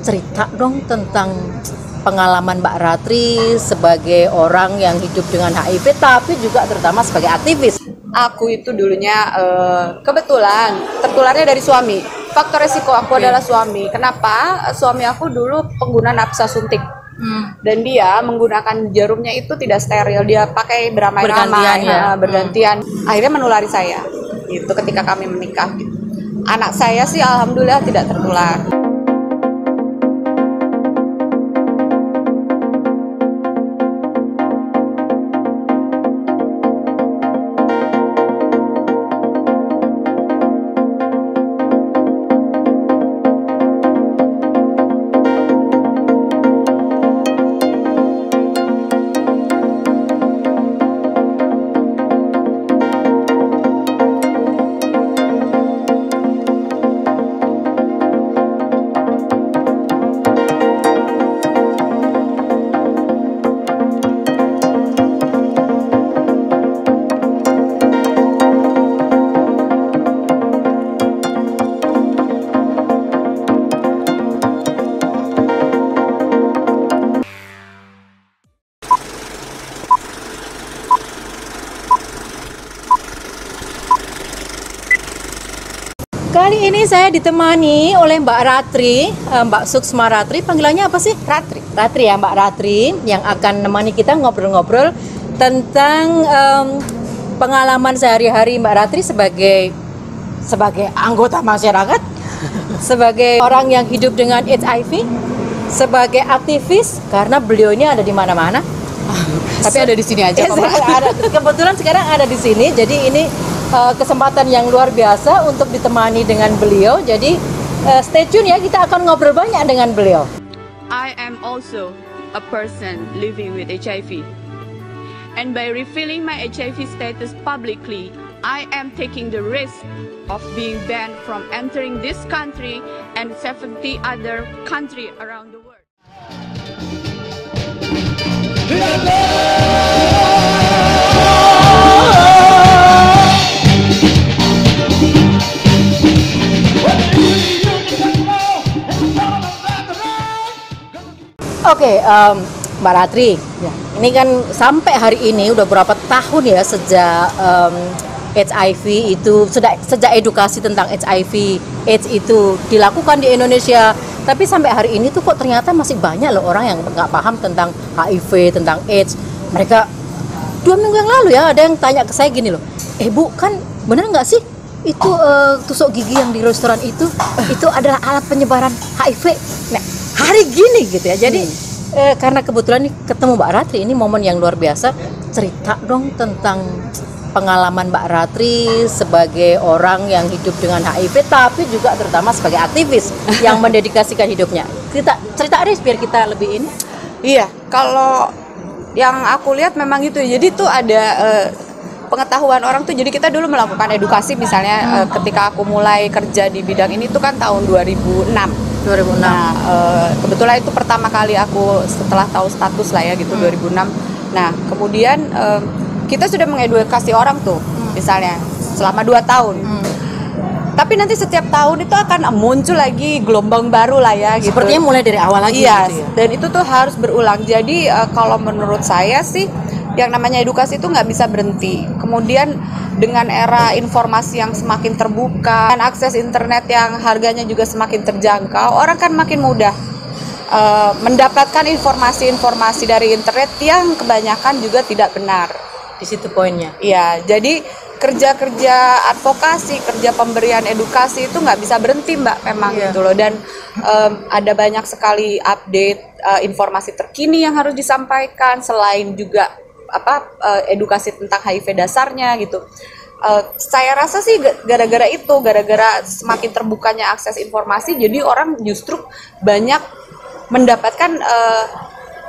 cerita dong tentang pengalaman Mbak Ratri sebagai orang yang hidup dengan HIV, tapi juga terutama sebagai aktivis. Aku itu dulunya kebetulan tertularnya dari suami. Faktor resiko aku adalah suami. Kenapa? Suami aku dulu pengguna nafsa suntik. Dan dia menggunakan jarumnya itu tidak steril. Dia pakai beramai-ramai, bergantian. Akhirnya menulari saya. Itu ketika kami menikah. Gitu. Anak saya sih alhamdulillah tidak tertular. Kali ini saya ditemani oleh Mbak Ratri, Mbak Suksma Ratri, panggilannya apa sih? Ratri. Ratri ya, Mbak Ratri, yang akan menemani kita ngobrol-ngobrol tentang pengalaman sehari-hari Mbak Ratri sebagai anggota masyarakat, sebagai orang yang hidup dengan HIV, sebagai aktivis, karena beliau ini ada di mana-mana. Tapi ada di sini aja, kebetulan sekarang ada di sini, jadi ini kesempatan yang luar biasa untuk ditemani dengan beliau. Jadi stay tune ya, kita akan ngobrol banyak dengan beliau. I am also a person living with HIV. And by revealing my HIV status publicly, I am taking the risk of being banned from entering this country and 70 other countries around the world. Oke, Mbak Ratri, ya, ini kan sampai hari ini udah berapa tahun ya sejak HIV itu, sejak edukasi tentang HIV AIDS itu dilakukan di Indonesia. Tapi sampai hari ini tuh kok ternyata masih banyak loh orang yang nggak paham tentang HIV, tentang AIDS. Mereka 2 minggu yang lalu ya ada yang tanya ke saya gini loh, Bu, kan bener nggak sih itu tusuk gigi yang di restoran itu adalah alat penyebaran HIV? Nah, hari gini gitu ya. Jadi karena kebetulan nih ketemu Mbak Ratri, ini momen yang luar biasa. Cerita dong tentang pengalaman Mbak Ratri sebagai orang yang hidup dengan HIV, tapi juga terutama sebagai aktivis yang mendedikasikan hidupnya. Cerita Aris biar kita lebih ini. Iya, kalau yang aku lihat memang itu. Jadi tuh ada pengetahuan orang tuh. Jadi kita dulu melakukan edukasi misalnya ketika aku mulai kerja di bidang ini tuh kan tahun 2006. Nah, kebetulan itu pertama kali aku setelah tahu status lah ya gitu, 2006. Nah, kemudian kita sudah mengedukasi orang tuh misalnya selama 2 tahun. Tapi nanti setiap tahun itu akan muncul lagi gelombang baru lah ya gitu. Sepertinya mulai dari awal lagi. Iya, gitu ya? Dan itu tuh harus berulang. Jadi kalau menurut saya sih yang namanya edukasi itu nggak bisa berhenti. Kemudian dengan era informasi yang semakin terbuka dan akses internet yang harganya juga semakin terjangkau, orang kan makin mudah mendapatkan informasi-informasi dari internet yang kebanyakan juga tidak benar. Di situ poinnya. Iya, jadi kerja-kerja advokasi, kerja pemberian edukasi itu nggak bisa berhenti Mbak, memang gitu loh. Dan ada banyak sekali update informasi terkini yang harus disampaikan, selain juga edukasi tentang HIV dasarnya gitu. Saya rasa sih gara-gara semakin terbukanya akses informasi, jadi orang justru banyak mendapatkan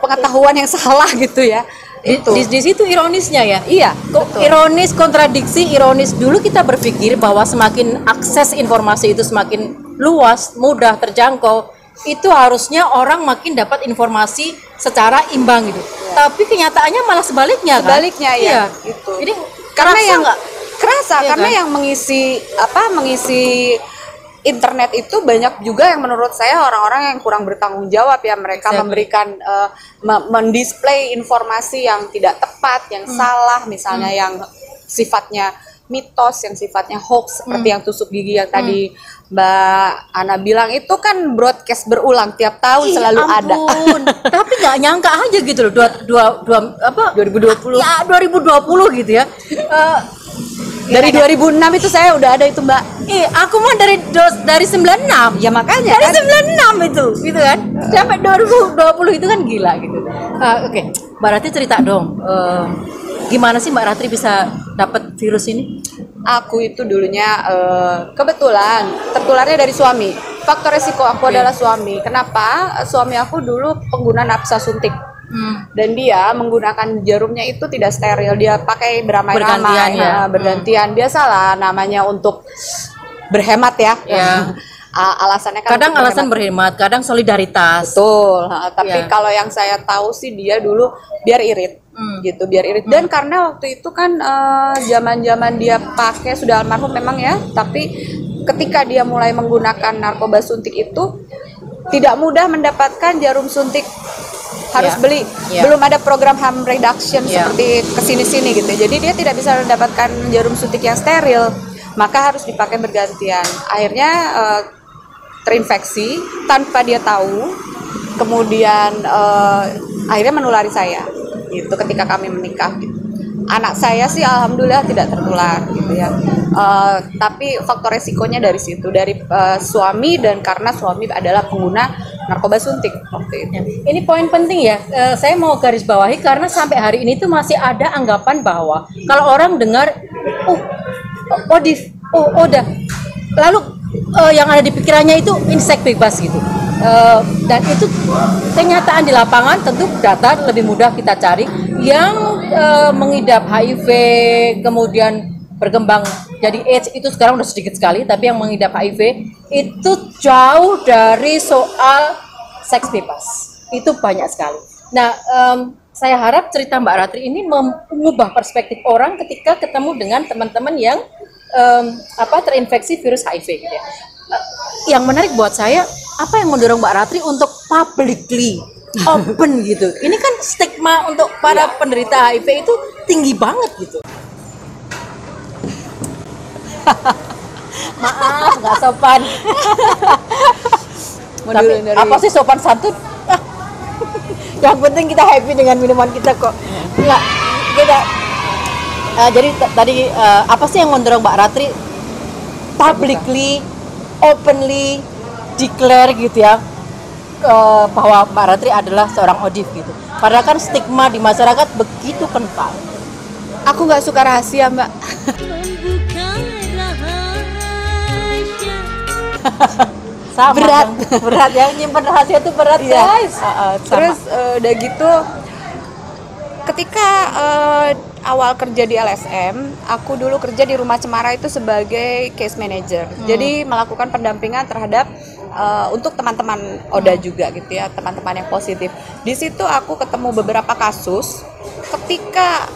pengetahuan yang salah gitu ya. Di situ ironisnya ya. Iya, kok ironis, kontradiksi, ironis. Dulu kita berpikir bahwa semakin akses informasi itu semakin luas, mudah terjangkau, itu harusnya orang makin dapat informasi secara imbang gitu. Tapi kenyataannya malah sebaliknya kan? Sebaliknya ya. Gitu. Jadi karena kerasa yang nggak? Kerasa Iya, karena kan? yang mengisi internet itu banyak juga yang menurut saya orang-orang yang kurang bertanggung jawab ya, mereka memberikan mendisplay informasi yang tidak tepat, yang salah, misalnya yang sifatnya mitos, yang sifatnya hoax, seperti yang tusuk gigi yang tadi Mbak Ana bilang, itu kan broadcast berulang tiap tahun selalu ada. Tapi nggak nyangka aja gitu loh, 2020 ya 2020 gitu ya. Dari 2006 itu saya udah ada itu, Mbak. Aku mah dari 96. Ya makanya Dari kan 96 itu, gitu kan. Sampai 2020 itu kan gila gitu. Oke, Mbak Ratri cerita dong. Gimana sih Mbak Ratri bisa dapat virus ini? Aku itu dulunya kebetulan tertularnya dari suami. Faktor resiko aku adalah suami. Kenapa? Suami aku dulu pengguna nafsa suntik. Dan dia menggunakan jarumnya itu tidak steril, dia pakai beramai-ramai, bergantian. Biasalah namanya untuk berhemat ya. Alasannya kan kadang alasan berhemat, kadang solidaritas. Betul. Tapi kalau yang saya tahu sih dia dulu biar irit, gitu, biar irit. Dan karena waktu itu kan zaman-zaman dia pakai, sudah almarhum memang ya, tapi ketika dia mulai menggunakan narkoba suntik itu tidak mudah mendapatkan jarum suntik, harus beli. Belum ada program harm reduction seperti kesini-sini gitu. Jadi dia tidak bisa mendapatkan jarum suntik yang steril, maka harus dipakai bergantian. Akhirnya terinfeksi tanpa dia tahu, kemudian akhirnya menulari saya. Itu ketika kami menikah gitu. Anak saya sih alhamdulillah tidak tertular gitu ya. Tapi faktor resikonya dari situ, dari suami, dan karena suami adalah pengguna narkoba suntik waktu itu. Ini poin penting ya, saya mau garis bawahi karena sampai hari ini tuh masih ada anggapan bahwa kalau orang dengar, udah, lalu yang ada di pikirannya itu insek bebas gitu. Dan itu kenyataan di lapangan, tentu data lebih mudah kita cari. Yang mengidap HIV kemudian berkembang jadi AIDS itu sekarang udah sedikit sekali, tapi yang mengidap HIV itu jauh dari soal seks bebas, itu banyak sekali. Nah, saya harap cerita Mbak Ratri ini mengubah perspektif orang ketika ketemu dengan teman-teman yang terinfeksi virus HIV gitu ya. Yang menarik buat saya, apa yang mendorong Mbak Ratri untuk publicly open gitu? Ini kan stigma untuk para penderita HIV itu tinggi banget gitu. Maaf, nggak sopan. Tapi apa sih sopan santun? Yang penting kita happy dengan minuman kita kok. Nggak, kita. Jadi tadi apa sih yang mendorong Mbak Ratri publicly, openly declare gitu ya, bahwa Mbak Ratri adalah seorang ODIF gitu. Padahal kan stigma di masyarakat begitu kental. Aku nggak suka rahasia, Mbak. berat ya, nyimpen rahasia itu berat guys. Terus udah gitu, ketika awal kerja di LSM, aku dulu kerja di Rumah Cemara itu sebagai case manager. Jadi melakukan pendampingan terhadap untuk teman-teman ODA juga gitu ya, teman-teman yang positif. Di situ aku ketemu beberapa kasus ketika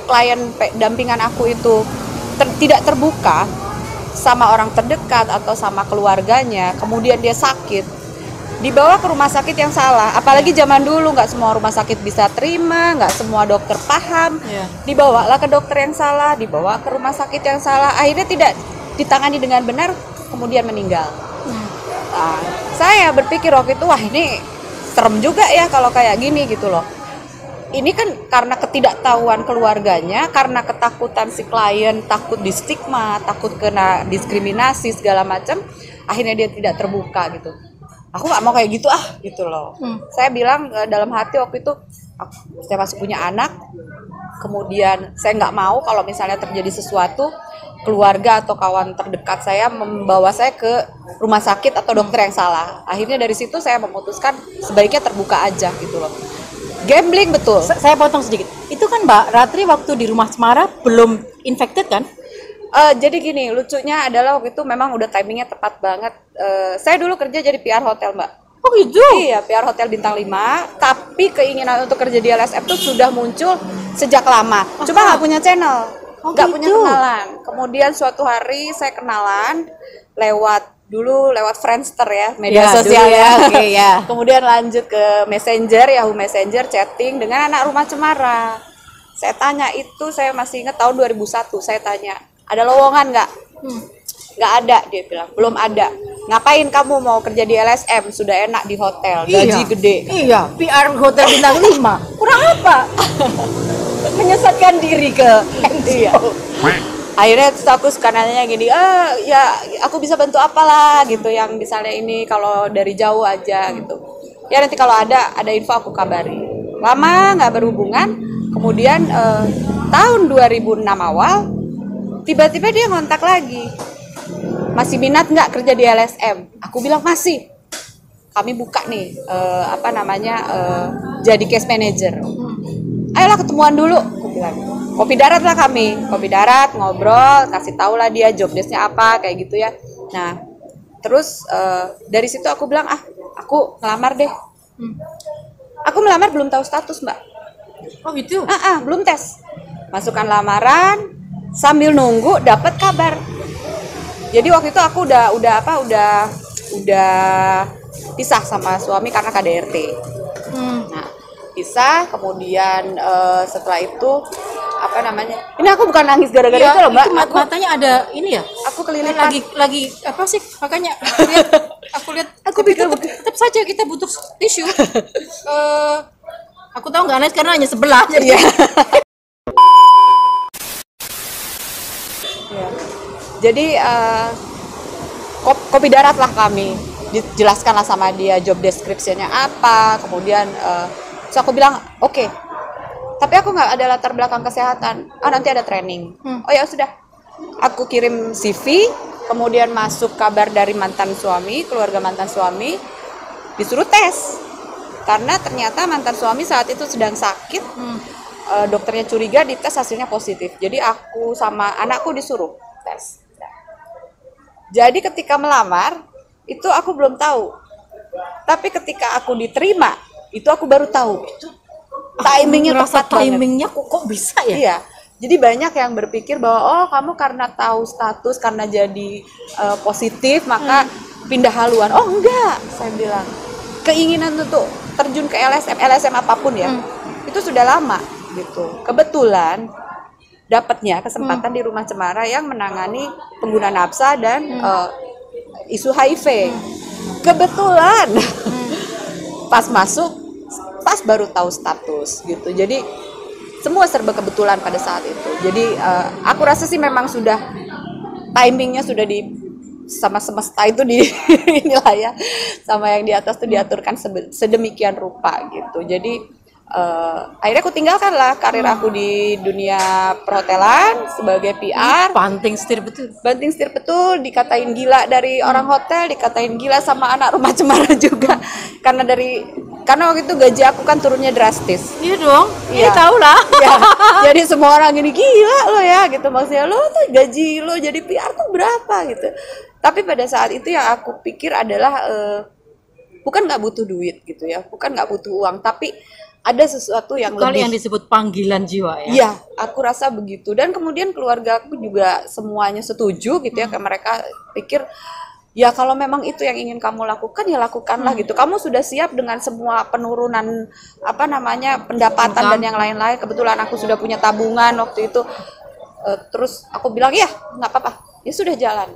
klien dampingan aku itu tidak terbuka sama orang terdekat atau sama keluarganya, kemudian dia sakit, dibawa ke rumah sakit yang salah. Apalagi zaman dulu nggak semua rumah sakit bisa terima, nggak semua dokter paham. Dibawalah ke dokter yang salah, dibawa ke rumah sakit yang salah, akhirnya tidak ditangani dengan benar, kemudian meninggal. Nah, saya berpikir waktu itu, wah ini serem juga ya kalau kayak gini gitu loh. Ini kan karena ketidaktahuan keluarganya, karena ketakutan si klien, takut di stigma, takut kena diskriminasi segala macam, akhirnya dia tidak terbuka gitu. Aku nggak mau kayak gitu gitu loh. Saya bilang dalam hati waktu itu, saya masih punya anak, kemudian saya nggak mau kalau misalnya terjadi sesuatu, keluarga atau kawan terdekat saya membawa saya ke rumah sakit atau dokter yang salah. Akhirnya dari situ saya memutuskan sebaiknya terbuka aja gitu loh. Gambling betul. Saya potong sedikit. Itu kan Mbak Ratri waktu di Rumah Cemara belum infected kan? Jadi gini, lucunya adalah waktu itu memang udah timingnya tepat banget. Saya dulu kerja jadi PR hotel, Mbak. Oh gitu? Iya, PR hotel bintang 5. Tapi keinginan untuk kerja di LSM itu sudah muncul sejak lama. Cuma nggak punya channel, nggak punya kenalan. Kemudian suatu hari saya kenalan lewat Friendster ya, media Ya, sosial dulu ya, oke, ya. Kemudian lanjut ke Messenger, Yahoo Messenger, chatting dengan anak rumah Cemara. Saya tanya itu, saya masih ingat tahun 2001, saya tanya, ada lowongan nggak? Nggak ada, dia bilang, belum ada. Ngapain kamu mau kerja di LSM? Sudah enak di hotel, gaji gede. Iya, PR Hotel Bintang 5. Kurang apa? Menyesatkan diri ke Iya. Akhirnya terus aku suka nanya gini, ya aku bisa bantu apalah gitu, yang misalnya ini kalau dari jauh aja gitu. Ya nanti kalau ada info aku kabari. Lama nggak berhubungan, kemudian tahun 2006 awal, tiba-tiba dia ngontak lagi. Masih minat nggak kerja di LSM? Aku bilang masih. Kami buka nih, jadi case manager. Ayolah ketemuan dulu, aku bilang. Kopi darat lah kami, kopi darat, ngobrol, kasih tahu lah dia job desk-nya apa, kayak gitu ya. Nah, terus dari situ aku bilang, aku ngelamar deh. Aku melamar belum tahu status, Mbak. Oh gitu. Belum tes. Masukkan lamaran, sambil nunggu dapat kabar. Jadi waktu itu aku udah pisah sama suami karena KDRT. Nah, pisah, kemudian setelah itu ini aku bukan nangis gara-gara itu loh, Mbak. Itu matanya ada ini ya? Aku kelilipan. Lagi apa sih? Makanya aku lihat tetap saja kita butuh tisu. Aku tahu nggak nangis karena hanya sebelah. Iya. Jadi kopi darat lah kami, dijelaskanlah sama dia job description-nya apa, kemudian terus aku bilang oke. Tapi aku nggak ada latar belakang kesehatan. Nanti ada training. Oh ya sudah. Aku kirim CV, kemudian masuk kabar dari mantan suami, keluarga mantan suami, disuruh tes. Karena ternyata mantan suami saat itu sedang sakit. Dokternya curiga, dites hasilnya positif. Jadi aku sama anakku disuruh tes. Jadi ketika melamar, itu aku belum tahu. Tapi ketika aku diterima, itu aku baru tahu. Timingnya tepat banget. Timingnya kok bisa ya? Iya. Jadi banyak yang berpikir bahwa kamu karena tahu status, karena jadi positif maka pindah haluan. Oh enggak, saya bilang. Keinginan untuk terjun ke LSM apapun ya. Itu sudah lama gitu. Kebetulan dapatnya kesempatan di Rumah Cemara yang menangani pengguna nafsa dan isu HIV. Kebetulan pas masuk baru tahu status gitu. Jadi semua serba kebetulan pada saat itu. Jadi aku rasa sih memang sudah timingnya sudah sama semesta itu inilah ya, sama yang di atas tuh diaturkan sedemikian rupa gitu. Jadi akhirnya aku tinggalkan lah karir aku di dunia perhotelan sebagai PR. Banting setir betul, dikatain gila dari orang hotel, dikatain gila sama anak Rumah Cemara juga. Karena waktu itu gaji aku kan turunnya drastis. Iya dong, iya tahu lah. Ya, jadi semua orang gini, gila lo ya gitu, maksudnya lo tuh gaji lo jadi PR tuh berapa gitu. Tapi pada saat itu yang aku pikir adalah bukan nggak butuh duit gitu ya, bukan nggak butuh uang, tapi ada sesuatu yang lebih. Yang disebut panggilan jiwa ya. Iya, aku rasa begitu. Dan kemudian keluarga aku juga semuanya setuju gitu ya, kayak mereka pikir ya kalau memang itu yang ingin kamu lakukan ya lakukanlah gitu. Kamu sudah siap dengan semua penurunan pendapatan dan yang lain-lain. Kebetulan aku sudah punya tabungan waktu itu. Terus aku bilang ya nggak apa-apa, ya sudah jalan.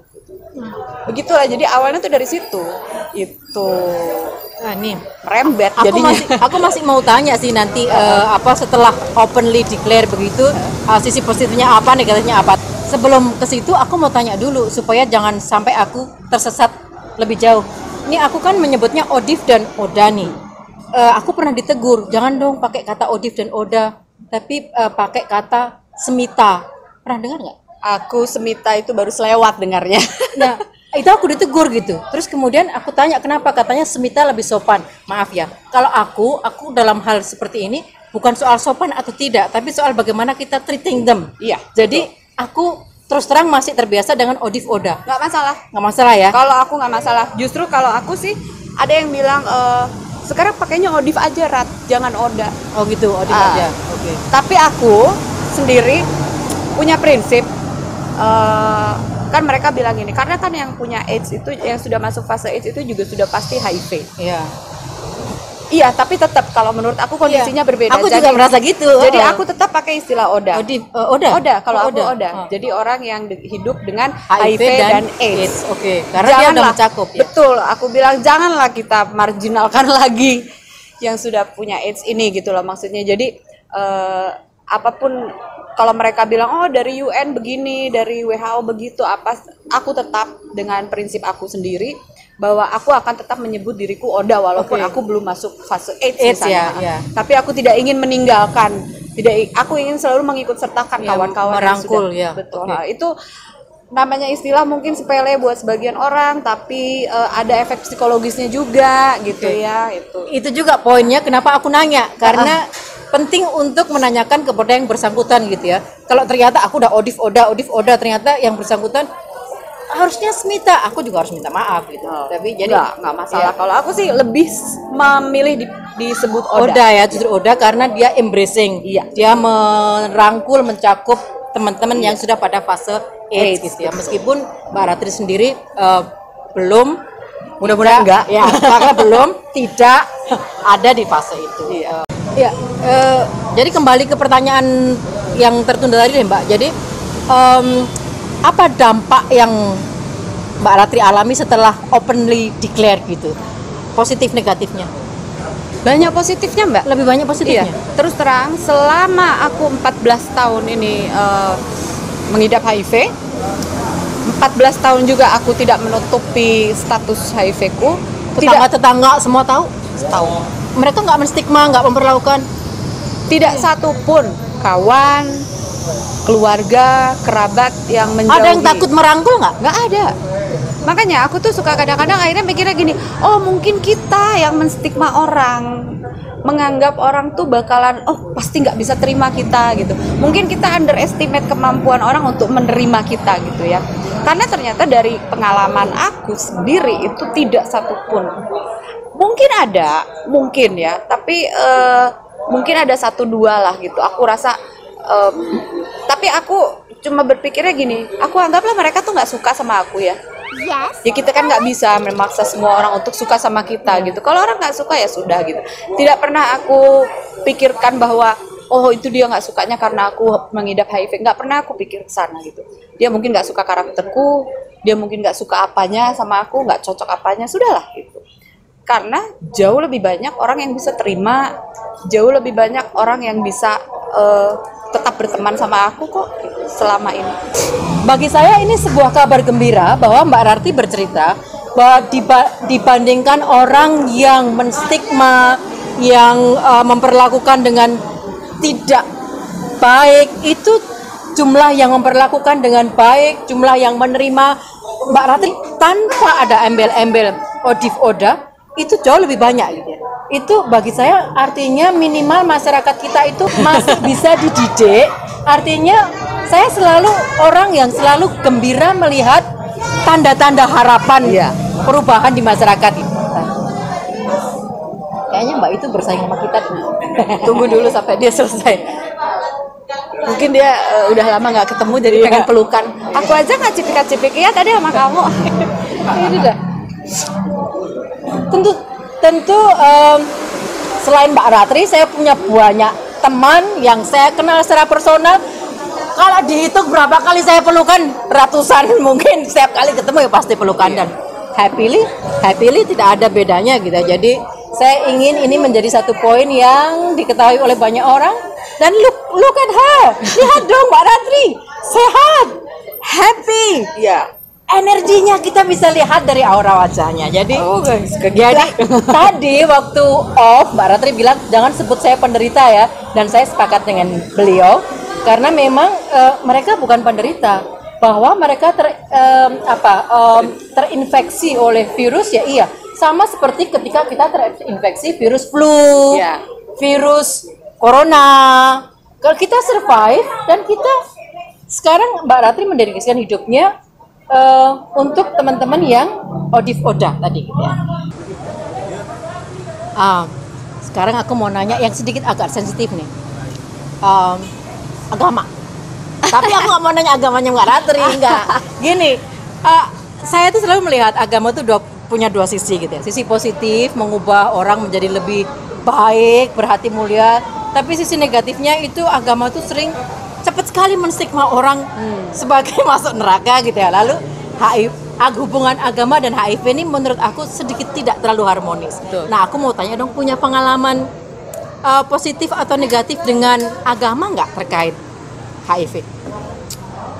Begitulah. Jadi awalnya tuh dari situ. Itu. Nah, nih merembet jadinya. Aku masih mau tanya sih nanti setelah openly declare begitu sisi positifnya apa, negatifnya apa. Sebelum ke situ aku mau tanya dulu supaya jangan sampai aku tersesat lebih jauh. Ini aku kan menyebutnya Odif dan Oda nih. Aku pernah ditegur, jangan dong pakai kata Odif dan Oda, tapi pakai kata Semita. Pernah dengar nggak? Aku Semita itu baru selewat dengarnya. Nah, itu aku ditegur gitu. Terus kemudian aku tanya kenapa, katanya Semita lebih sopan. Maaf ya, kalau aku dalam hal seperti ini bukan soal sopan atau tidak, tapi soal bagaimana kita treating them. Iya. Jadi aku terus terang masih terbiasa dengan Odif Oda. Nggak masalah ya? Kalau aku nggak masalah. Justru kalau aku sih ada yang bilang sekarang pakainya Odif aja, Rat, jangan Oda. Oh gitu, Odif aja. Oke. Tapi aku sendiri punya prinsip kan mereka bilang gini, karena kan yang punya AIDS itu, yang sudah masuk fase AIDS itu juga sudah pasti HIV. Iya. Iya, tapi tetap kalau menurut aku kondisinya berbeda. Aku juga merasa gitu. Jadi aku tetap pakai istilah ODA. ODA, kalau aku ODA. Oh. Jadi orang yang hidup dengan HIV dan AIDS. Oke, karena dia udah mencakup ya. Betul, aku bilang janganlah kita marginalkan lagi yang sudah punya AIDS ini gitu loh maksudnya. Jadi apapun, kalau mereka bilang oh dari UN begini, dari WHO begitu, aku tetap dengan prinsip aku sendiri bahwa aku akan tetap menyebut diriku ODA walaupun aku belum masuk fase AIDS misalnya. Ya. Tapi aku tidak ingin meninggalkan, aku ingin selalu mengikut sertakan kawan-kawan yang sudah betul. Nah, itu namanya istilah mungkin sepele buat sebagian orang, tapi ada efek psikologisnya juga gitu ya. Itu juga poinnya kenapa aku nanya, karena penting untuk menanyakan kepada yang bersangkutan gitu ya. Kalau ternyata aku udah ODIF ODA, ternyata yang bersangkutan harusnya Smita, aku juga harus minta maaf gitu. Tapi jadi nggak masalah. Kalau aku sih lebih memilih disebut ODA ya, justru ODA karena dia embracing. Dia merangkul, mencakup teman-teman yang sudah pada fase AIDS gitu ya. Meskipun Mbak Ratri sendiri belum, mudah-mudahan enggak ya, karena belum tidak ada di fase itu. Jadi kembali ke pertanyaan yang tertunda tadi deh Mbak. Jadi apa dampak yang Mbak Ratri alami setelah openly declare gitu? Positif negatifnya? Banyak positifnya Mbak. Lebih banyak positifnya? Terus terang, selama aku 14 tahun ini mengidap HIV, 14 tahun juga aku tidak menutupi status HIV-ku. Tetangga-tetangga semua tahu? Tahu. Mereka nggak menstigma, nggak memperlakukan? Tidak satu pun kawan, keluarga, kerabat yang menjauhi. Ada yang takut merangkul nggak? Nggak ada. Makanya aku tuh suka kadang-kadang akhirnya mikirnya gini, oh mungkin kita yang menstigma orang, menganggap orang tuh bakalan, oh pasti nggak bisa terima kita gitu. Mungkin kita underestimate kemampuan orang untuk menerima kita gitu ya. Karena ternyata dari pengalaman aku sendiri itu tidak satupun. Mungkin ada, mungkin ya, tapi mungkin ada 1-2 lah gitu. Aku rasa, tapi aku cuma berpikirnya gini, aku anggaplah mereka tuh nggak suka sama aku ya. Ya kita kan nggak bisa memaksa semua orang untuk suka sama kita gitu. Kalau orang nggak suka ya sudah gitu. Tidak pernah aku pikirkan bahwa oh itu dia nggak sukanya karena aku mengidap HIV. Nggak pernah aku pikir ke sana gitu. Dia mungkin nggak suka karakterku, dia mungkin nggak suka apanya sama aku, nggak cocok apanya, sudahlah gitu. Karena jauh lebih banyak orang yang bisa terima, jauh lebih banyak orang yang bisa tetap berteman sama aku kok selama ini. Bagi saya ini sebuah kabar gembira bahwa Mbak Ratri bercerita bahwa dibandingkan orang yang menstigma, yang memperlakukan dengan tidak baik, itu jumlah yang memperlakukan dengan baik, jumlah yang menerima Mbak Ratri tanpa ada embel-embel ODIF ODA itu jauh lebih banyak gitu ya. Itu bagi saya artinya minimal masyarakat kita itu masih bisa dididik. Artinya saya selalu orang yang selalu gembira melihat tanda-tanda harapan perubahan di masyarakat itu. Kayaknya Mbak itu bersaing sama kita dulu. Tunggu dulu sampai dia selesai. Mungkin dia udah lama nggak ketemu jadi pengen pelukan. Aku aja nggak cipik-cipik ya tadi sama kamu. Ini dah. Tentu selain Mbak Ratri, saya punya banyak teman yang saya kenal secara personal. Kalau dihitung berapa kali saya pelukan, ratusan mungkin. Setiap kali ketemu ya pasti pelukan dan happily tidak ada bedanya gitu. Jadi saya ingin ini menjadi satu poin yang diketahui oleh banyak orang. Dan look at her, lihat dong Mbak Ratri, sehat, happy. Energinya kita bisa lihat dari aura wajahnya. Jadi, tadi waktu off Mbak Ratri bilang jangan sebut saya penderita ya, dan saya sepakat dengan beliau karena memang mereka bukan penderita, bahwa mereka terinfeksi oleh virus ya iya, sama seperti ketika kita terinfeksi virus flu, virus corona. Kalau kita survive dan kita sekarang Mbak Ratri mendedikasikan hidupnya untuk teman-teman yang ODIF ODA tadi gitu ya. Sekarang aku mau nanya yang sedikit agak sensitif nih, agama. Tapi aku nggak mau nanya agamanya Mbak Ratri, enggak. Gini, saya tuh selalu melihat agama tuh punya dua sisi gitu ya. Sisi positif mengubah orang menjadi lebih baik, berhati mulia. Tapi sisi negatifnya itu agama tuh sering cepat sekali menstigma orang sebagai masuk neraka gitu ya. Lalu hubungan agama dan HIV ini menurut aku sedikit tidak terlalu harmonis. Betul. Nah, aku mau tanya dong, punya pengalaman positif atau negatif dengan agama nggak terkait HIV?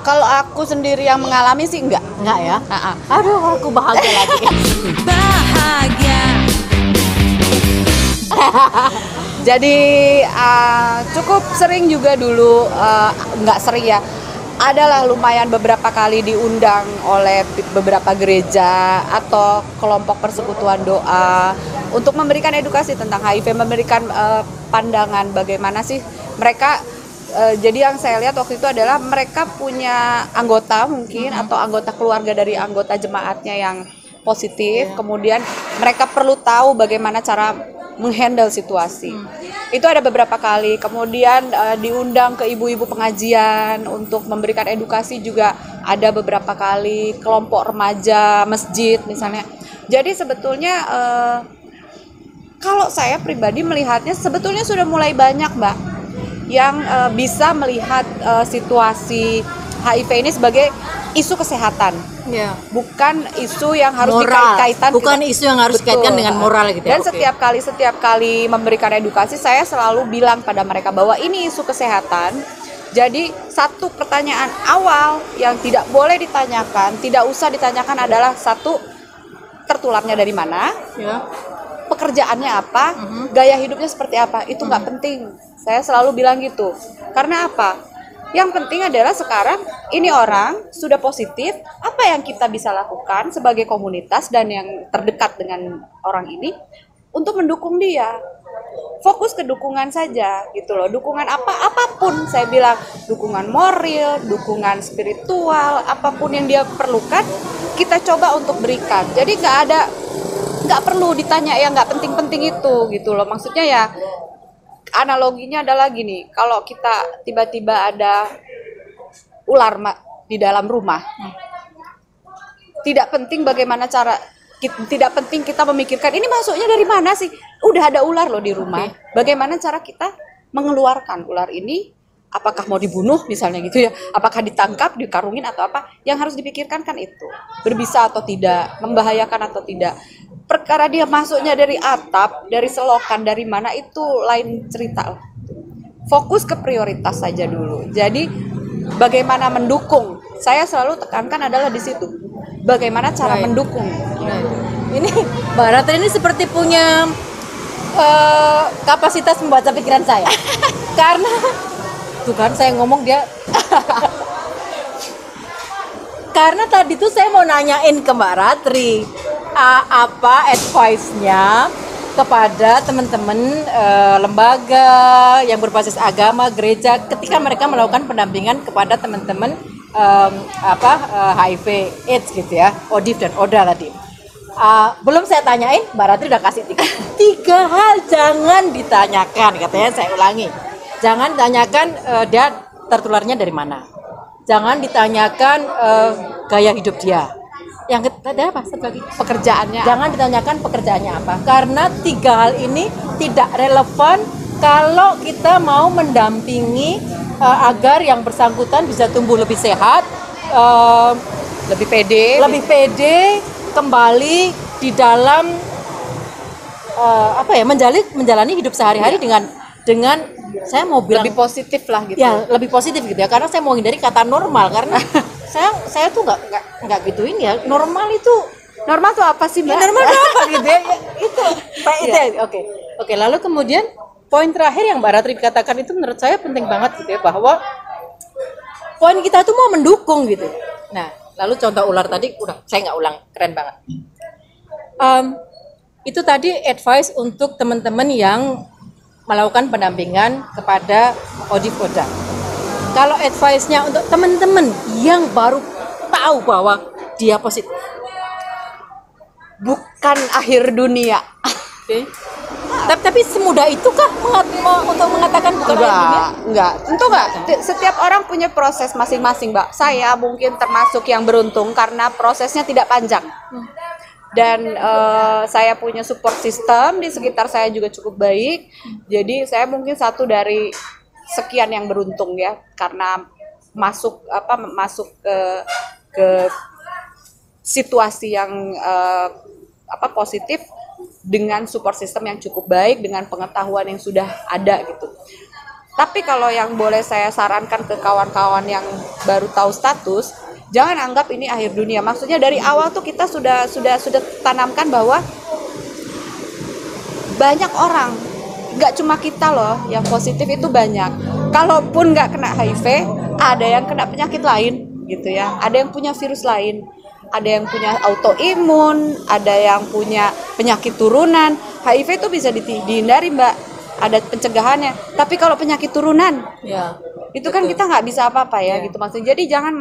Kalau aku sendiri yang mengalami sih enggak. Enggak ya? Nah, Aduh, aku bahagia lagi. Bahagia. jadi cukup sering juga dulu, nggak sering ya, adalah lumayan beberapa kali diundang oleh beberapa gereja atau kelompok persekutuan doa untuk memberikan edukasi tentang HIV, memberikan pandangan bagaimana sih mereka. Jadi yang saya lihat waktu itu adalah mereka punya anggota mungkin atau anggota keluarga dari anggota jemaatnya yang positif, kemudian mereka perlu tahu bagaimana cara menghandle situasi. Itu ada beberapa kali. Kemudian diundang ke ibu-ibu pengajian untuk memberikan edukasi juga ada beberapa kali, kelompok remaja masjid misalnya. Jadi sebetulnya kalau saya pribadi melihatnya sebetulnya sudah mulai banyak, Mbak, yang bisa melihat situasi HIV ini sebagai isu kesehatan, bukan isu yang harus dikait-kaitan, bukan isu yang harus dikaitkan dengan moral gitu ya. Dan setiap kali memberikan edukasi, saya selalu bilang pada mereka bahwa ini isu kesehatan. Jadi satu pertanyaan awal yang tidak boleh ditanyakan, tidak usah ditanyakan adalah satu, tertularnya dari mana, pekerjaannya apa, gaya hidupnya seperti apa, itu nggak penting. Saya selalu bilang gitu. Karena apa? Yang penting adalah sekarang ini orang sudah positif, apa yang kita bisa lakukan sebagai komunitas dan yang terdekat dengan orang ini untuk mendukung dia. Fokus ke dukungan saja gitu loh. Dukungan apapun, saya bilang dukungan moral, dukungan spiritual, apapun yang dia perlukan kita coba untuk berikan. Jadi nggak perlu ditanya yang nggak penting-penting itu gitu loh. Maksudnya ya, analoginya adalah gini, kalau kita tiba-tiba ada ular di dalam rumah, tidak penting bagaimana cara, tidak penting kita memikirkan ini masuknya dari mana sih, udah ada ular loh di rumah, bagaimana cara kita mengeluarkan ular ini, apakah mau dibunuh misalnya gitu ya, apakah ditangkap, dikarungin atau apa, yang harus dipikirkan kan itu, berbisa atau tidak, membahayakan atau tidak. Perkara dia masuknya dari atap, dari selokan, dari mana, itu lain cerita lah. Fokus ke prioritas saja dulu. Jadi bagaimana mendukung, saya selalu tekankan adalah di situ. Bagaimana cara mendukung. Ini Mbak Ratri ini seperti punya kapasitas membaca pikiran saya. Karena tuh kan saya ngomong dia karena tadi tuh saya mau nanyain ke Mbak Ratri apa advice-nya kepada teman-teman lembaga yang berbasis agama, gereja, ketika mereka melakukan pendampingan kepada teman-teman HIV AIDS gitu ya, ODIF dan ODA tadi. Belum saya tanyain, Mbak Ratri udah kasih tiga hal jangan ditanyakan, katanya, saya ulangi. Jangan ditanyakan dia tertularnya dari mana. Jangan ditanyakan gaya hidup dia. Yang ketiga apa? Pekerjaannya. Jangan ditanyakan pekerjaannya apa. Karena tiga hal ini tidak relevan kalau kita mau mendampingi agar yang bersangkutan bisa tumbuh lebih sehat, lebih pede, kembali di dalam menjalani hidup sehari-hari dengan saya mau bilang lebih positif lah gitu. Ya, lebih positif gitu ya. Karena saya mau hindari kata normal, karena saya tuh nggak gituin ya. Normal tuh apa sih, Mbak? Normal tuh apa gitu ya? Itu Oke, lalu kemudian poin terakhir yang Mbak Ratri katakan itu menurut saya penting banget gitu ya, bahwa poin kita tuh mau mendukung gitu. Nah, lalu contoh ular tadi udah saya nggak ulang, keren banget. Itu tadi advice untuk teman-teman yang melakukan pendampingan kepada ODIF ODA. Kalau advice-nya untuk teman-teman yang baru tahu bahwa dia positif, bukan akhir dunia. Okay. Tapi semudah itu kah untuk mengatakan bukan leukemia? Enggak, tentu enggak. Setiap orang punya proses masing-masing, Mbak. Saya mungkin termasuk yang beruntung karena prosesnya tidak panjang. Dan saya punya support system di sekitar saya juga cukup baik. Jadi saya mungkin satu dari sekian yang beruntung ya, karena masuk ke situasi yang positif dengan support system yang cukup baik, dengan pengetahuan yang sudah ada gitu. Tapi kalau yang boleh saya sarankan ke kawan-kawan yang baru tahu status, jangan anggap ini akhir dunia. Maksudnya dari awal tuh kita sudah tanamkan bahwa banyak orang, nggak cuma kita loh yang positif, itu banyak. Kalaupun nggak kena HIV, ada yang kena penyakit lain gitu ya. Ada yang punya virus lain, ada yang punya autoimun, ada yang punya penyakit turunan. HIV itu bisa dihindari, Mbak, ada pencegahannya. Tapi kalau penyakit turunan, Ya, itu kan kita nggak bisa apa-apa ya, gitu maksudnya. Jadi jangan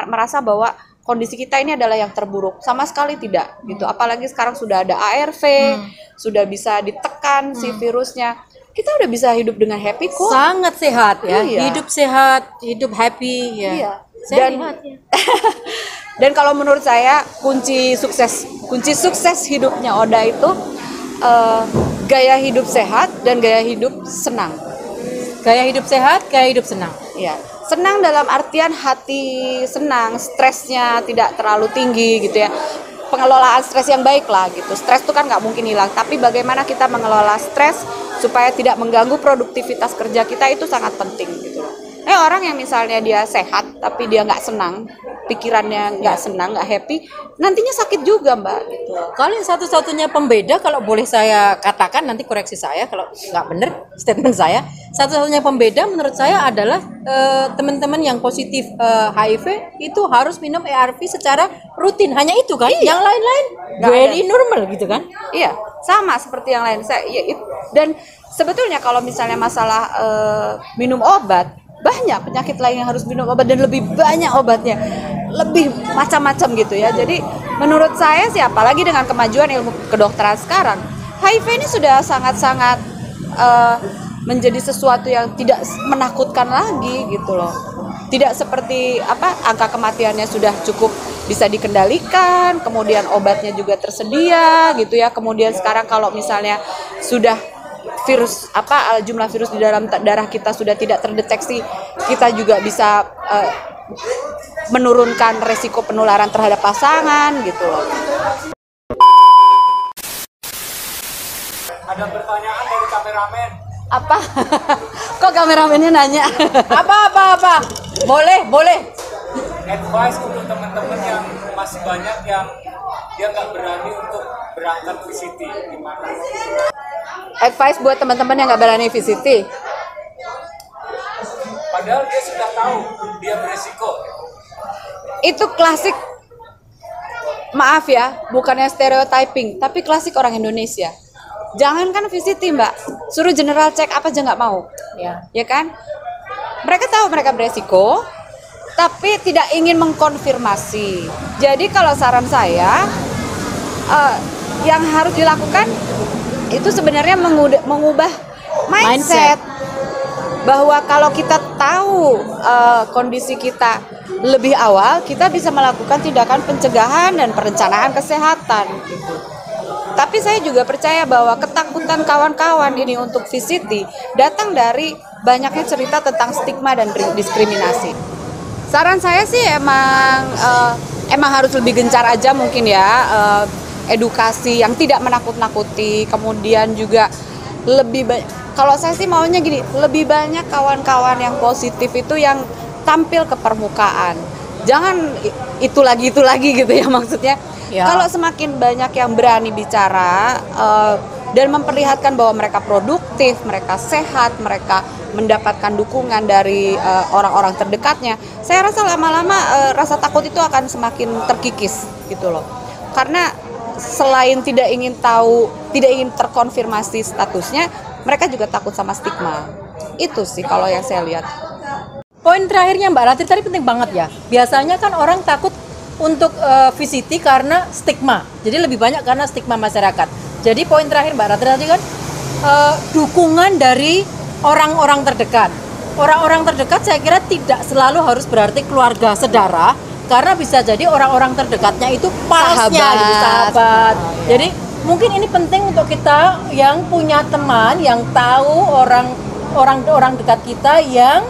merasa bahwa kondisi kita ini adalah yang terburuk, sama sekali tidak gitu. Apalagi sekarang sudah ada ARV, sudah bisa ditekan si virusnya. Kita udah bisa hidup dengan happy kok. sangat sehat ya. Iya. Hidup sehat, hidup happy ya. Iya. Saya Dan lihat ya. dan kalau menurut saya kunci sukses hidupnya Oda itu gaya hidup sehat dan gaya hidup senang. Gaya hidup sehat, gaya hidup senang. Ya, senang dalam artian hati senang, stresnya tidak terlalu tinggi gitu ya. Pengelolaan stres yang baik lah gitu. Stres itu kan nggak mungkin hilang, tapi bagaimana kita mengelola stres supaya tidak mengganggu produktivitas kerja kita, itu sangat penting gitu loh. Orang yang misalnya dia sehat tapi dia nggak senang, pikirannya nggak senang, nggak happy, nantinya sakit juga, Mbak gitu. Kalau yang satu-satunya pembeda, kalau boleh saya katakan, nanti koreksi saya kalau nggak benar statement saya, satu-satunya pembeda menurut saya adalah teman-teman yang positif HIV itu harus minum ARV secara rutin, hanya itu kan. Iya. Yang lain-lain Nggak very normal gitu kan. Iya, sama seperti yang lain. Dan sebetulnya kalau misalnya masalah minum obat, banyak penyakit lain yang harus minum obat, dan lebih banyak obatnya, lebih macam-macam gitu ya. Jadi menurut saya sih, apalagi dengan kemajuan ilmu kedokteran sekarang, HIV ini sudah sangat-sangat menjadi sesuatu yang tidak menakutkan lagi gitu loh. Tidak seperti angka kematiannya sudah cukup bisa dikendalikan, kemudian obatnya juga tersedia gitu ya. Kemudian sekarang kalau misalnya sudah jumlah virus di dalam darah kita sudah tidak terdeteksi, kita juga bisa menurunkan resiko penularan terhadap pasangan gitu loh. Ada pertanyaan dari kameramen. Apa? Kok kameramennya nanya? Apa? Boleh. Advice untuk teman-teman yang masih banyak yang dia nggak berani untuk berangkat VCT, gimana? Advice buat teman-teman yang nggak berani VCT. Padahal dia sudah tahu dia beresiko. Itu klasik, maaf ya, bukannya stereotyping, tapi klasik orang Indonesia. Jangankan VCT, Mbak, suruh general check up aja nggak mau, ya kan? Mereka tahu mereka beresiko, tapi tidak ingin mengkonfirmasi. Jadi kalau saran saya, yang harus dilakukan itu sebenarnya mengubah mindset. Bahwa kalau kita tahu kondisi kita lebih awal, kita bisa melakukan tindakan pencegahan dan perencanaan kesehatan gitu. Tapi saya juga percaya bahwa ketakutan kawan-kawan ini untuk VCT datang dari banyaknya cerita tentang stigma dan diskriminasi. Saran saya sih emang harus lebih gencar aja mungkin ya, edukasi yang tidak menakut-nakuti, kemudian juga lebih banyak. Kalau saya sih maunya gini, lebih banyak kawan-kawan yang positif itu yang tampil ke permukaan. Jangan itu lagi gitu ya maksudnya. Ya. Kalau semakin banyak yang berani bicara dan memperlihatkan bahwa mereka produktif, mereka sehat, mereka mendapatkan dukungan dari orang-orang terdekatnya, saya rasa lama-lama rasa takut itu akan semakin terkikis gitu loh. Karena selain tidak ingin tahu, tidak ingin terkonfirmasi statusnya, mereka juga takut sama stigma. Itu sih kalau yang saya lihat. Poin terakhirnya Mbak Ratri tadi penting banget ya. Biasanya kan orang takut untuk VCT karena stigma. Jadi lebih banyak karena stigma masyarakat. Jadi poin terakhir Mbak Ratri tadi kan dukungan dari orang-orang terdekat. Orang-orang terdekat saya kira tidak selalu harus berarti keluarga, saudara, karena bisa jadi orang-orang terdekatnya itu palsnya gitu, sahabat. Jadi mungkin ini penting untuk kita yang punya teman yang tahu orang dekat kita yang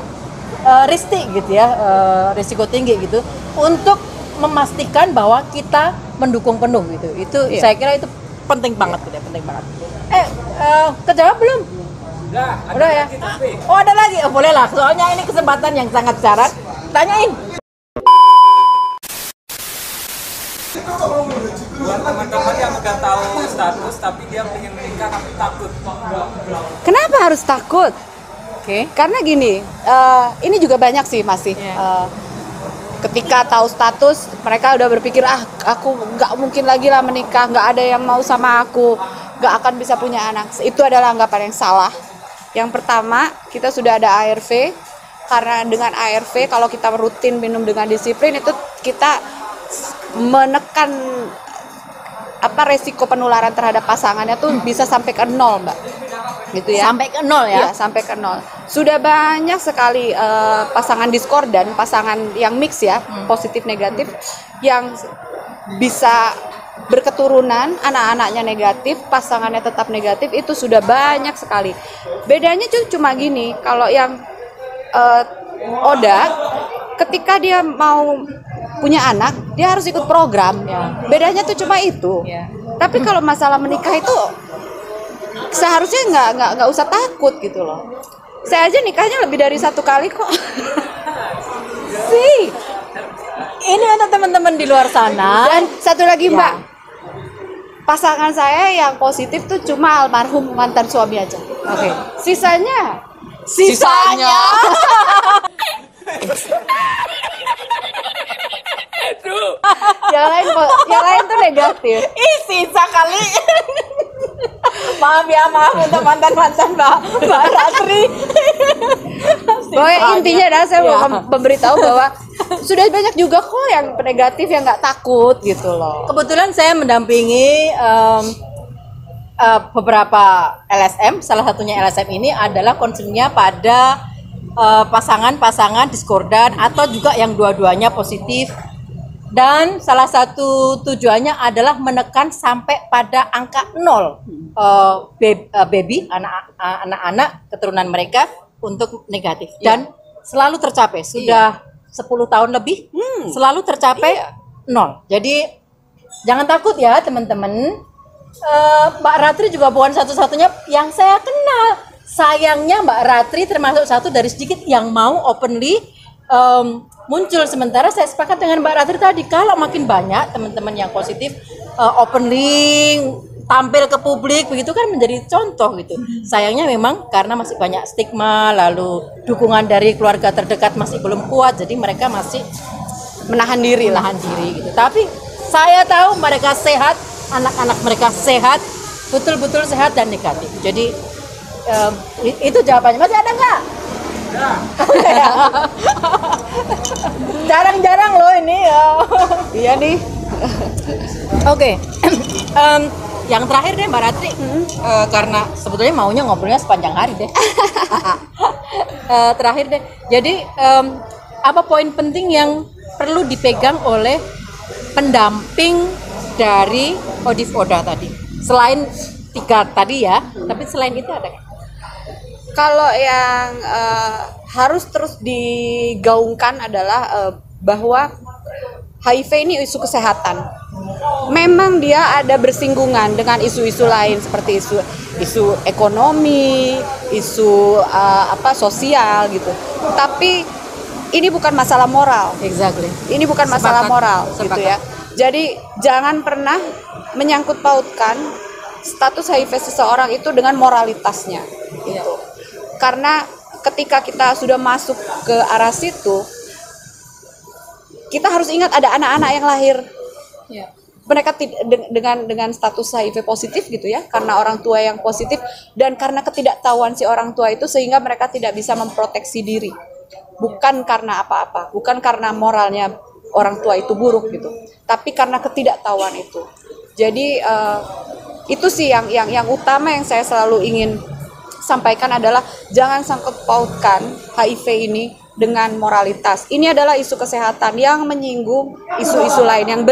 risiko tinggi gitu, untuk memastikan bahwa kita mendukung penuh gitu. Itu saya kira itu penting banget gitu ya, penting banget. Kejawab belum? Udah ya? Oh, ada lagi? Oh, boleh lah, soalnya ini kesempatan yang sangat jarang. Tanyain. Buat teman-teman yang udah tahu status tapi dia pengen menikah tapi takut. Kenapa harus takut? Oke. Karena gini, ini juga banyak sih masih. Ketika tahu status, mereka udah berpikir, aku nggak mungkin lagi lah menikah, nggak ada yang mau sama aku, nggak akan bisa punya anak. Itu adalah anggapan yang salah. Yang pertama, kita sudah ada ARV, karena dengan ARV kalau kita rutin minum dengan disiplin itu kita menekan resiko penularan terhadap pasangannya tuh bisa sampai ke 0, Mbak. Gitu ya. Sampai ke 0 ya? Iya, sampai ke 0. Sudah banyak sekali pasangan diskordan, pasangan yang mix ya, positif negatif, yang bisa berketurunan, anak-anaknya negatif, pasangannya tetap negatif, itu sudah banyak sekali. Bedanya cuma gini, kalau yang ODA, ketika dia mau punya anak, dia harus ikut program. Bedanya tuh cuma itu. Tapi kalau masalah menikah itu seharusnya nggak usah takut gitu loh. Saya aja nikahnya lebih dari 1 kali kok. Sih. Ini ada teman-teman di luar sana. Dan satu lagi Mbak, pasangan saya yang positif tuh cuma almarhum mantan suami aja. Oke. Sisanya. yang lain tuh negatif. Sisa kali. Maaf untuk mantan-mantan Mbak Ratri. Pokoknya intinya adalah saya mau memberitahu bahwa sudah banyak juga kok yang negatif yang nggak takut gitu loh. Kebetulan saya mendampingi beberapa LSM, salah satunya LSM ini adalah concernnya pada pasangan-pasangan diskordan atau juga yang dua-duanya positif. Dan salah satu tujuannya adalah menekan sampai pada angka 0 baby, anak-anak keturunan mereka untuk negatif. Dan selalu tercapai, sudah 10 tahun lebih, selalu tercapai 0. Jadi jangan takut ya teman-teman. Mbak Ratri juga bukan satu-satunya yang saya kenal. Sayangnya Mbak Ratri termasuk satu dari sedikit yang mau openly muncul. Sementara saya sepakat dengan Mbak Ratri tadi, kalau makin banyak teman-teman yang positif openly tampil ke publik begitu kan menjadi contoh gitu. Sayangnya memang karena masih banyak stigma, lalu dukungan dari keluarga terdekat masih belum kuat, jadi mereka masih Menahan diri gitu. Tapi saya tahu mereka sehat, anak-anak mereka sehat, betul-betul sehat dan negatif. Jadi itu jawabannya. Masih ada nggak? Ya. Jarang-jarang loh ini ya. Iya nih. Oke. Yang terakhir deh Mbak Ratri, karena sebetulnya maunya ngobrolnya sepanjang hari deh. Terakhir deh. Jadi apa poin penting yang perlu dipegang oleh pendamping dari Odif Oda tadi? Selain 3 tadi ya, tapi selain itu ada nggak? Kalau yang harus terus digaungkan adalah bahwa HIV ini isu kesehatan. Memang dia ada bersinggungan dengan isu-isu lain seperti isu ekonomi, isu sosial gitu. Tapi ini bukan masalah moral. Exactly. Ini bukan masalah moral gitu ya. Jadi jangan pernah menyangkut pautkan status HIV seseorang itu dengan moralitasnya gitu. Karena ketika kita sudah masuk ke arah situ, kita harus ingat ada anak-anak yang lahir. Mereka dengan status HIV positif gitu ya, karena orang tua yang positif dan karena ketidaktahuan si orang tua itu sehingga mereka tidak bisa memproteksi diri. Bukan karena apa-apa, bukan karena moralnya orang tua itu buruk gitu, tapi karena ketidaktahuan itu. Jadi Itu sih yang utama yang saya selalu ingin sampaikan adalah jangan sangkut pautkan HIV ini dengan moralitas. Ini adalah isu kesehatan yang menyinggung isu-isu lain yang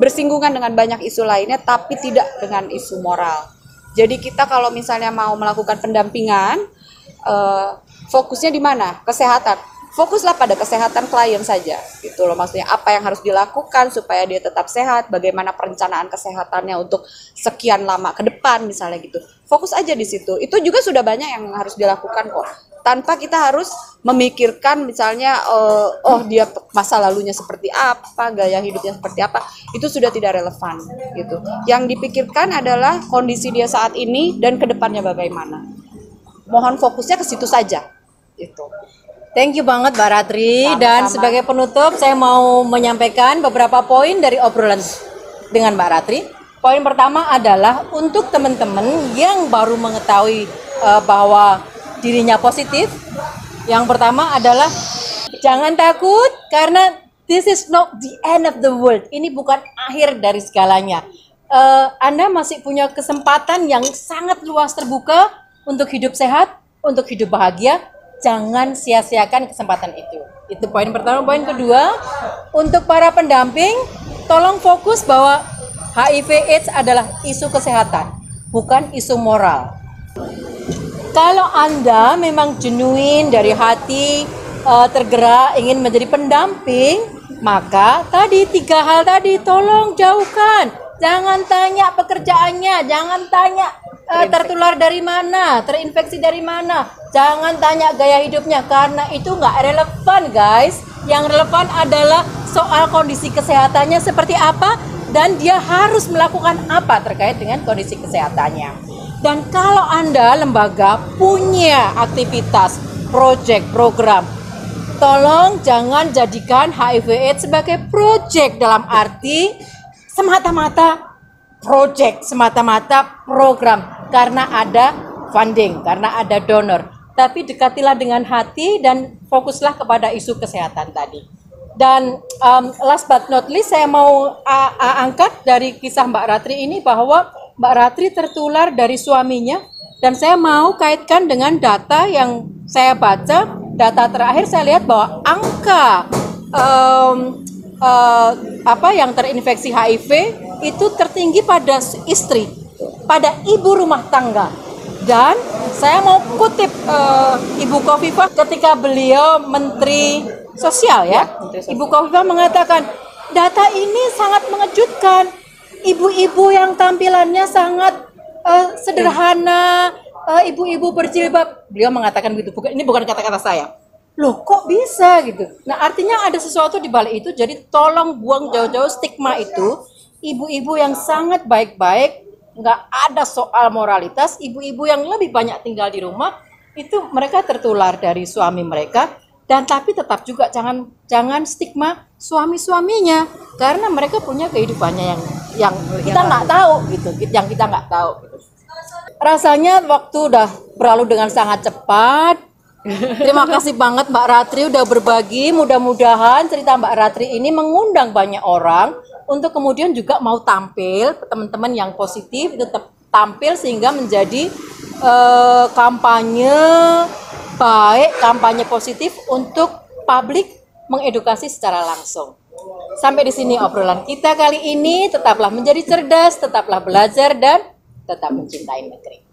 bersinggungan dengan banyak isu lainnya, tapi tidak dengan isu moral. Jadi kita kalau misalnya mau melakukan pendampingan, fokusnya di mana? Kesehatan. Fokuslah pada kesehatan klien saja, gitu loh maksudnya. Apa yang harus dilakukan supaya dia tetap sehat, bagaimana perencanaan kesehatannya untuk sekian lama ke depan misalnya gitu. Fokus aja di situ. Itu juga sudah banyak yang harus dilakukan kok. Tanpa kita harus memikirkan misalnya, dia masa lalunya seperti apa, gaya hidupnya seperti apa. Itu sudah tidak relevan gitu. Yang dipikirkan adalah kondisi dia saat ini dan ke depannya bagaimana. Mohon fokusnya ke situ saja, gitu. Thank you banget Mbak Ratri. Sama-sama. Dan sebagai penutup saya mau menyampaikan beberapa poin dari obrolan dengan Mbak Ratri. Poin pertama adalah untuk teman-teman yang baru mengetahui bahwa dirinya positif. Yang pertama adalah jangan takut karena this is not the end of the world. Ini bukan akhir dari segalanya. Anda masih punya kesempatan yang sangat luas terbuka untuk hidup sehat, untuk hidup bahagia. Jangan sia-siakan kesempatan itu. Itu poin pertama. Poin kedua, untuk para pendamping, tolong fokus bahwa HIV/AIDS adalah isu kesehatan, bukan isu moral. Kalau Anda memang genuine dari hati, tergerak ingin menjadi pendamping, maka tadi 3 hal tadi tolong jauhkan. Jangan tanya pekerjaannya, jangan tanya tertular dari mana, terinfeksi dari mana. Jangan tanya gaya hidupnya karena itu nggak relevan guys. Yang relevan adalah soal kondisi kesehatannya seperti apa dan dia harus melakukan apa terkait dengan kondisi kesehatannya. Dan kalau Anda lembaga punya aktivitas, project, program, tolong jangan jadikan HIV/AIDS sebagai project dalam arti semata-mata project, semata-mata program karena ada funding, karena ada donor. Tapi dekatilah dengan hati dan fokuslah kepada isu kesehatan tadi. Dan last but not least saya mau angkat dari kisah Mbak Ratri ini bahwa Mbak Ratri tertular dari suaminya dan saya mau kaitkan dengan data yang saya baca. Data terakhir saya lihat bahwa angka yang terinfeksi HIV itu tertinggi pada istri, pada ibu rumah tangga. Dan saya mau kutip Ibu Khofifah ketika beliau Menteri Sosial ya. Ibu Khofifah mengatakan data ini sangat mengejutkan. Ibu-ibu yang tampilannya sangat sederhana, ibu-ibu berjilbab. Beliau mengatakan begitu. Ini bukan kata-kata saya. Loh kok bisa gitu. Nah artinya ada sesuatu di balik itu. Jadi tolong buang jauh-jauh stigma itu. Ibu-ibu yang sangat baik-baik, nggak ada soal moralitas. Ibu-ibu yang lebih banyak tinggal di rumah itu mereka tertular dari suami mereka. Dan tapi tetap juga jangan stigma suami-suaminya karena mereka punya kehidupannya yang kita nggak tahu gitu, yang kita nggak tahu gitu. Rasanya waktu udah berlalu dengan sangat cepat. Terima kasih banget Mbak Ratri udah berbagi. Mudah-mudahan cerita Mbak Ratri ini mengundang banyak orang untuk kemudian juga mau tampil, teman-teman yang positif tetap tampil sehingga menjadi kampanye baik, kampanye positif untuk publik mengedukasi secara langsung. Sampai di sini obrolan kita kali ini. Tetaplah menjadi cerdas, tetaplah belajar dan tetap mencintai negeri.